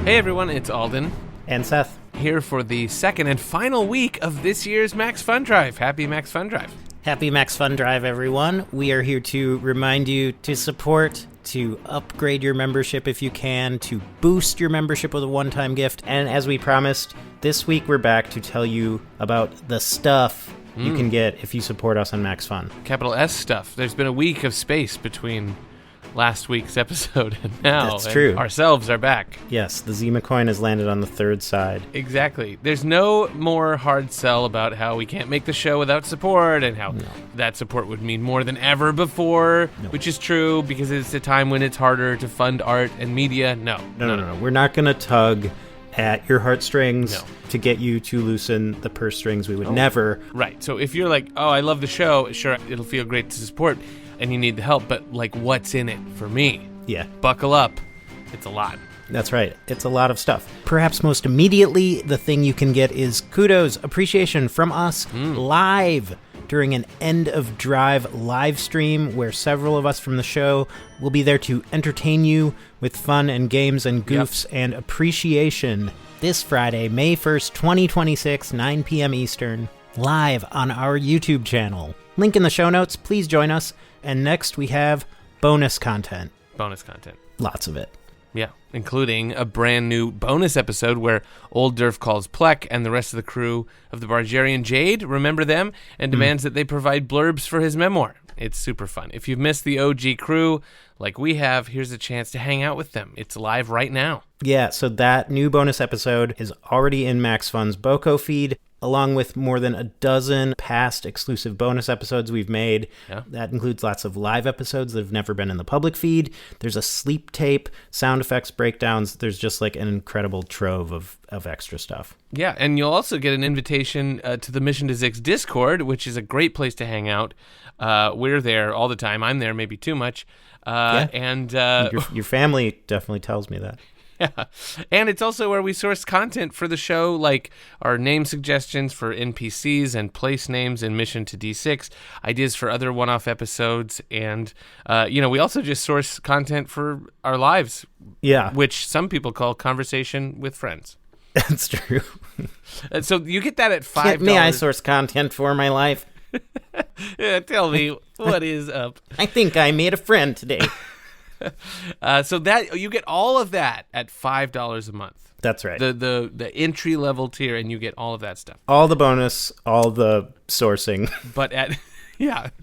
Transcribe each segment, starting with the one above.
Hey everyone, it's Alden and Seth here for the second and final week of this year's MaxFunDrive. Happy MaxFunDrive. Happy MaxFunDrive, everyone. We are here to remind you to support, to upgrade your membership if you can, to boost your membership with a one-time gift. And as we promised, this week we're back to tell you about the stuff you can get if you support us on MaxFun. Capital S stuff. There's been a week of space between last week's episode and now. That's true. Ourselves are back. Yes, the Zima coin has landed on the third side. Exactly. There's no more hard sell about how we can't make the show without support and how that support would mean more than ever before, which is true because it's a time when it's harder to fund art and media. No. We're not going to tug at your heartstrings to get you to loosen the purse strings. We would never. Right. So if you're like, oh, I love the show, sure, it'll feel great to support, and you need the help, but like, what's in it for me? Yeah. Buckle up. It's a lot. That's right. It's a lot of stuff. Perhaps most immediately, the thing you can get is kudos, appreciation from us live during an end of drive live stream where several of us from the show will be there to entertain you with fun and games and goofs and appreciation this Friday, May 1st, 2026, 9 p.m. Eastern, live on our YouTube channel. Link in the show notes. Please join us. And next we have bonus content. Bonus content. Lots of it. Yeah, including a brand new bonus episode where Old Derf calls Plek and the rest of the crew of the Bargerian Jade, remember them, and demands that they provide blurbs for his memoir. It's super fun. If you've missed the OG crew, like we have, here's a chance to hang out with them. It's live right now. Yeah, so that new bonus episode is already in MaxFun's Boko feed, along with more than a dozen past exclusive bonus episodes we've made. Yeah. That includes lots of live episodes that have never been in the public feed. There's a sleep tape, sound effects breakdowns. There's just like an incredible trove of extra stuff. Yeah, and you'll also get an invitation to the Mission to Zix Discord, which is a great place to hang out. We're there all the time. I'm there maybe too much. And your family definitely tells me that. Yeah, and it's also where we source content for the show, like our name suggestions for NPCs and place names in Mission to D6, ideas for other one-off episodes, and, we also just source content for our lives, which some people call conversation with friends. That's true. So you get that at $5. Get me, I source content for my life. Yeah, tell me, what is up? I think I made a friend today. So that you get all of that at $5 a month. That's right. The entry level tier, and you get all of that stuff. All the bonus, all the sourcing. But at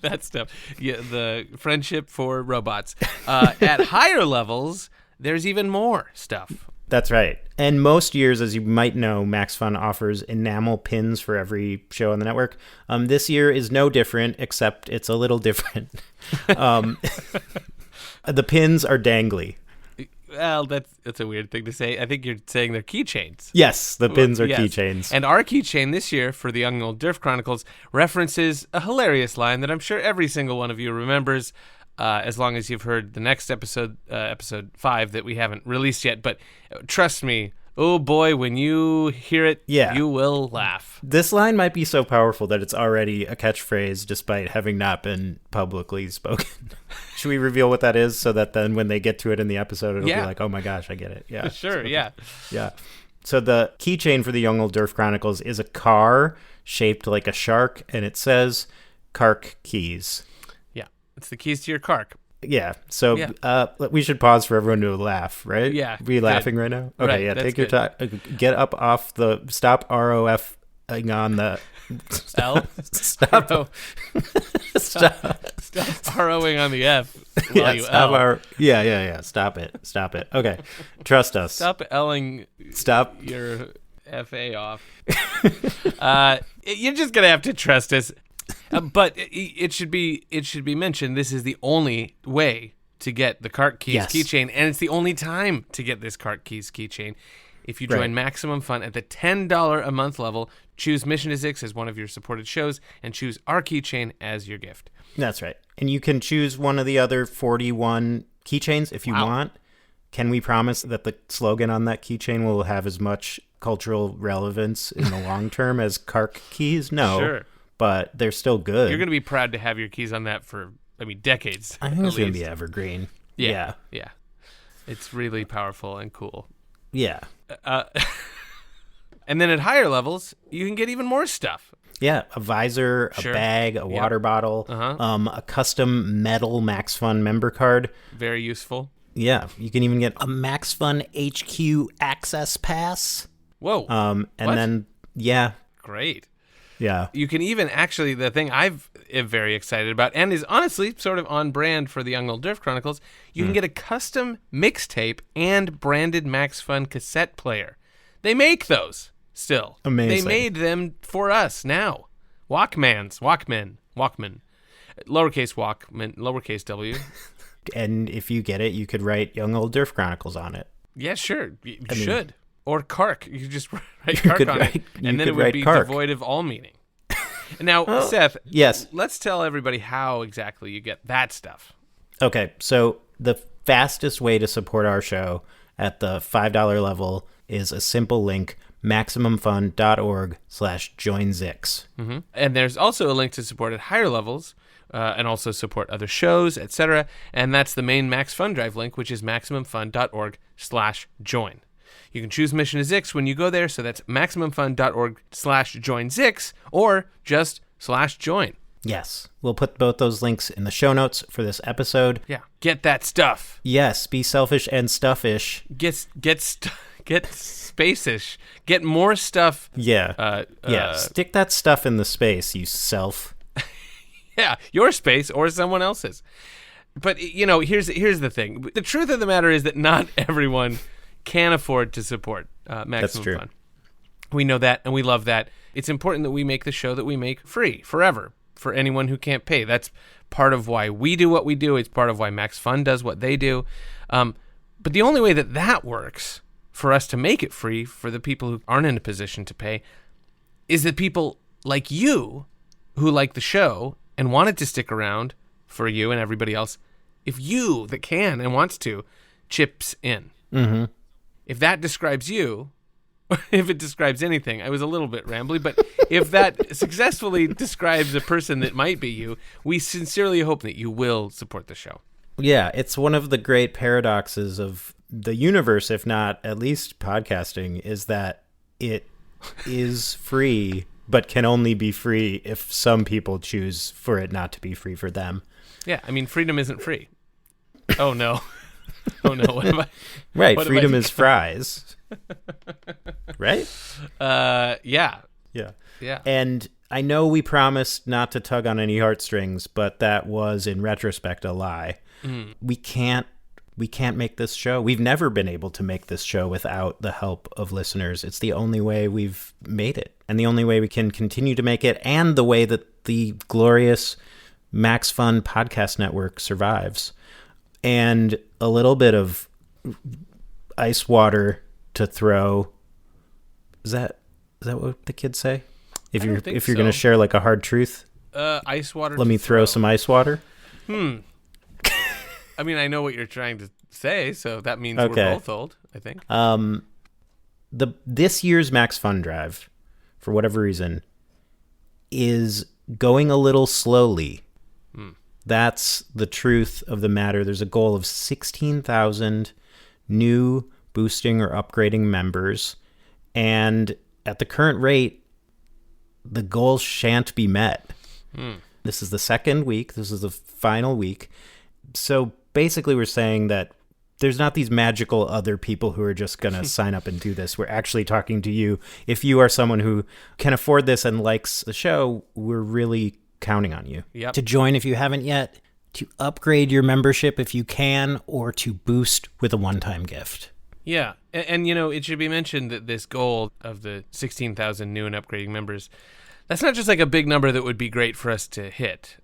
that stuff. Yeah, the friendship for robots. At higher levels, there's even more stuff. That's right. And most years, as you might know, MaxFun offers enamel pins for every show on the network. This year is no different, except it's a little different. The pins are dangly. Well, that's a weird thing to say. I think you're saying they're keychains. Yes, the pins are keychains. And our keychain this year for the Young Old Derf Chronicles references a hilarious line that I'm sure every single one of you remembers, as long as you've heard the next episode, episode 5, that we haven't released yet. But trust me, oh boy, when you hear it, you will laugh. This line might be so powerful that it's already a catchphrase despite having not been publicly spoken. Should we reveal what that is so that then when they get to it in the episode, it'll be like, oh my gosh, I get it. Yeah. Sure, yeah. Yeah. So the keychain for the Young Old Derf Chronicles is a car shaped like a shark, and it says Kark Keys. Yeah, it's the keys to your Kark. Yeah, so we should pause for everyone to laugh, right? Yeah. Are we laughing right now? Okay, right, take your time. Get up off the... Stop ROF on the... L? Stop. Stop ROing on the F while you stop L. Yeah. Stop it. Okay. Trust us. Stop L'ing your FA off. You're just going to have to trust us. But it should be mentioned, this is the only way to get the Kark Keys keychain, and it's the only time to get this Kark Keys keychain. If you join Maximum Fun at the $10 a month level, choose Mission to Zix as one of your supported shows, and choose our keychain as your gift. That's right. And you can choose one of the other 41 keychains if you want. Can we promise that the slogan on that keychain will have as much cultural relevance in the long term as Kark Keys? No. Sure. But they're still good. You're going to be proud to have your keys on that for, decades. I think it's going to be evergreen. Yeah. It's really powerful and cool. Yeah. And then at higher levels, you can get even more stuff. Yeah, a visor, a Sure. bag, a water bottle, Uh-huh. a custom metal MaxFun member card. Very useful. Yeah, you can even get a MaxFun HQ access pass. Whoa. And What? then, yeah, Great. yeah. You can even actually, the thing am very excited about, and is honestly sort of on brand for the Young Old Derf Chronicles, you can get a custom mixtape and branded MaxFun cassette player. They make those still. Amazing. They made them for us now. Walkman. Lowercase Walkman, lowercase W. And if you get it, you could write Young Old Derf Chronicles on it. Yeah, sure. You should. Or Kark. You could just write Kark could on write- it, you and then could it would write be Kark. devoid of all meaning. Now, Seth, Yes. let's tell everybody how exactly you get that stuff. Okay, so the fastest way to support our show at the $5 level is a simple link, MaximumFun.org/joinzix. Mm-hmm. And there's also a link to support at higher levels, and also support other shows, etc. And that's the main MaxFunDrive link, which is MaximumFun.org/join. You can choose Mission to Zix when you go there, so that's MaximumFun.org/joinzix, or just /join. Yes, we'll put both those links in the show notes for this episode. Yeah, get that stuff. Yes, be selfish and stuffish. Get spacish. Get more stuff. Yeah. Stick that stuff in the space, you self. Yeah, your space or someone else's. But here's the thing. The truth of the matter is that not everyone can afford to support Maximum true. Fun. We know that, and we love that. It's important that we make the show that we make free forever for anyone who can't pay. That's part of why we do what we do. It's part of why MaxFun does what they do. But the only way that works for us to make it free for the people who aren't in a position to pay is that people like you who like the show and wanted to stick around for you and everybody else, if you that can and wants to chips in. Mm-hmm. If that describes you, if it describes anything, I was a little bit rambly, but if that successfully describes a person that might be you, we sincerely hope that you will support the show. Yeah, it's one of the great paradoxes of the universe, if not at least podcasting, is that it is free, but can only be free if some people choose for it not to be free for them. Yeah, I mean, freedom isn't free. Oh, no. Oh, no. What am I? Right, what freedom is fries. Right? Yeah. Yeah. Yeah. And I know we promised not to tug on any heartstrings, but that was, in retrospect, a lie. Mm. We can't make this show. We've never been able to make this show without the help of listeners. It's the only way we've made it, and the only way we can continue to make it, and the way that the glorious MaxFun podcast network survives. And a little bit of ice water to throw. Is that what the kids say? If you're going to share like a hard truth, ice water. let me throw some ice water. I mean, I know what you're trying to say, so that means Okay. we're both old, I think. This year's MaxFunDrive, for whatever reason, is going a little slowly. That's the truth of the matter. There's a goal of 16,000 new boosting or upgrading members, and at the current rate, the goal shan't be met. This is the second week. This is the final week. So basically, we're saying that there's not these magical other people who are just going to sign up and do this. We're actually talking to you. If you are someone who can afford this and likes the show, we're really counting on you to join if you haven't yet, to upgrade your membership if you can, or to boost with a one-time gift. Yeah, and it should be mentioned that this goal of the 16,000 new and upgrading members, that's not just like a big number that would be great for us to hit.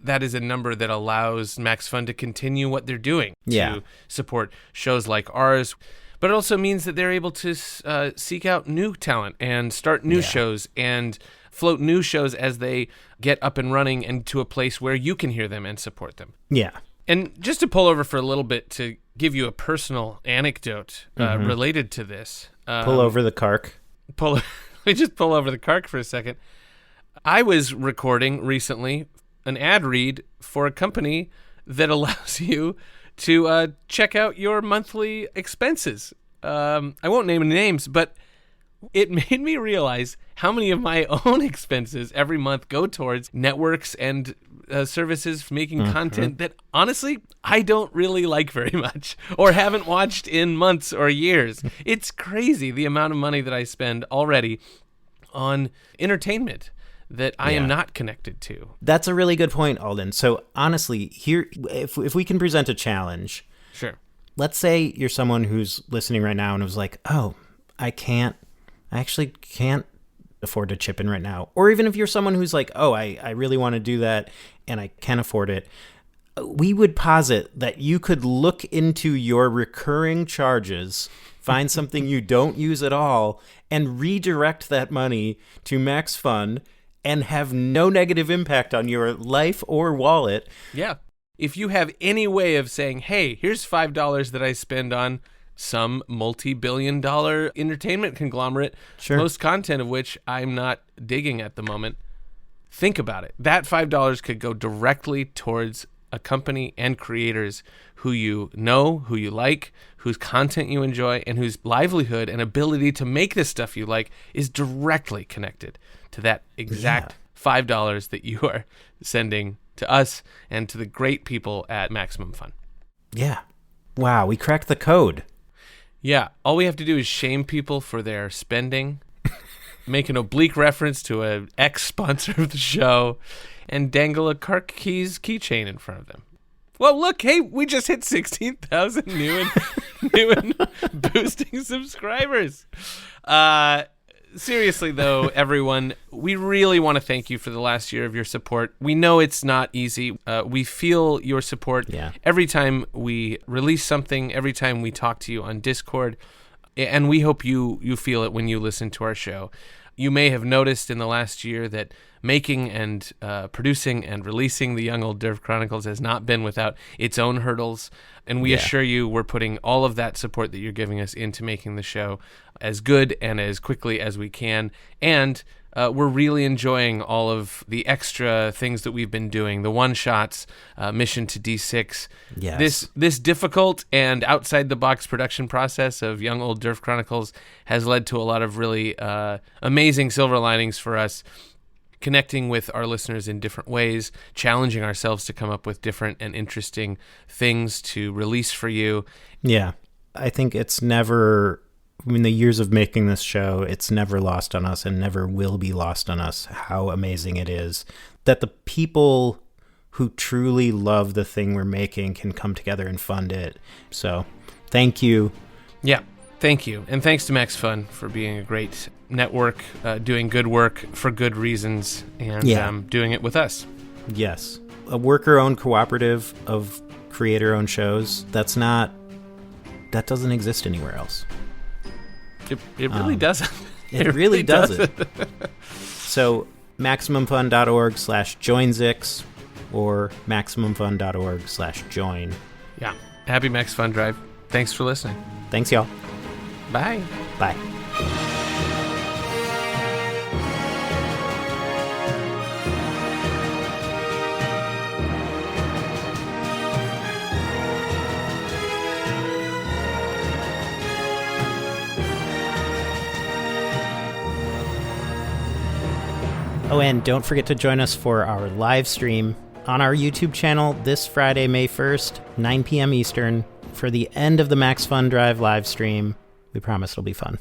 That is a number that allows MaxFun to continue what they're doing to support shows like ours. But it also means that they're able to seek out new talent and start new shows and float new shows as they get up and running and to a place where you can hear them and support them. Yeah. And just to pull over for a little bit to give you a personal anecdote related to this. Pull over the cark. Let me just pull over the cark for a second. I was recording recently an ad read for a company that allows you to check out your monthly expenses I won't name any names, but it made me realize how many of my own expenses every month go towards networks and services for making content that, honestly, I don't really like very much or haven't watched in months or years. It's crazy the amount of money that I spend already on entertainment that I am not connected to. That's a really good point, Alden. So honestly, here, if we can present a challenge. Sure. Let's say you're someone who's listening right now and was like, oh, I actually can't afford to chip in right now. Or even if you're someone who's like, oh, I really want to do that and I can afford it. We would posit that you could look into your recurring charges, find something you don't use at all, and redirect that money to MaxFun and have no negative impact on your life or wallet. Yeah. If you have any way of saying, hey, here's $5 that I spend on some multi-billion-dollar entertainment conglomerate, most content of which I'm not digging at the moment, think about it. That $5 could go directly towards a company and creators who you know, who you like, whose content you enjoy, and whose livelihood and ability to make this stuff you like is directly connected to that exact $5 that you are sending to us and to the great people at Maximum Fun. Yeah. Wow, we cracked the code. Yeah, all we have to do is shame people for their spending, make an oblique reference to an ex-sponsor of the show, and dangle a car keys keychain in front of them. Well, look, hey, we just hit 16,000 new and boosting subscribers. Seriously, though, everyone, we really want to thank you for the last year of your support. We know it's not easy. We feel your support every time we release something, every time we talk to you on Discord, and we hope you feel it when you listen to our show. You may have noticed in the last year that making and producing and releasing the Young Old Derf Chronicles has not been without its own hurdles, and we assure you we're putting all of that support that you're giving us into making the show as good and as quickly as we can, and we're really enjoying all of the extra things that we've been doing, the one-shots, Mission to D6. Yes. This difficult and outside-the-box production process of Young Old Derf Chronicles has led to a lot of really amazing silver linings for us, connecting with our listeners in different ways, challenging ourselves to come up with different and interesting things to release for you. Yeah. I think it's never... in the years of making this show, it's never lost on us and never will be lost on us how amazing it is that the people who truly love the thing we're making can come together and fund it. So thank you. Yeah, thank you. And thanks to MaxFun for being a great network, doing good work for good reasons, and doing it with us. Yes. A worker-owned cooperative of creator-owned shows, that doesn't exist anywhere else. It really doesn't. It really doesn't. So MaximumFun.org/joinzix or MaximumFun.org/join. Yeah. Happy MaxFunDrive. Thanks for listening. Thanks, y'all. Bye. Bye. Oh, and don't forget to join us for our live stream on our YouTube channel this Friday, May 1st, 9 p.m. Eastern, for the end of the MaxFunDrive live stream. We promise it'll be fun.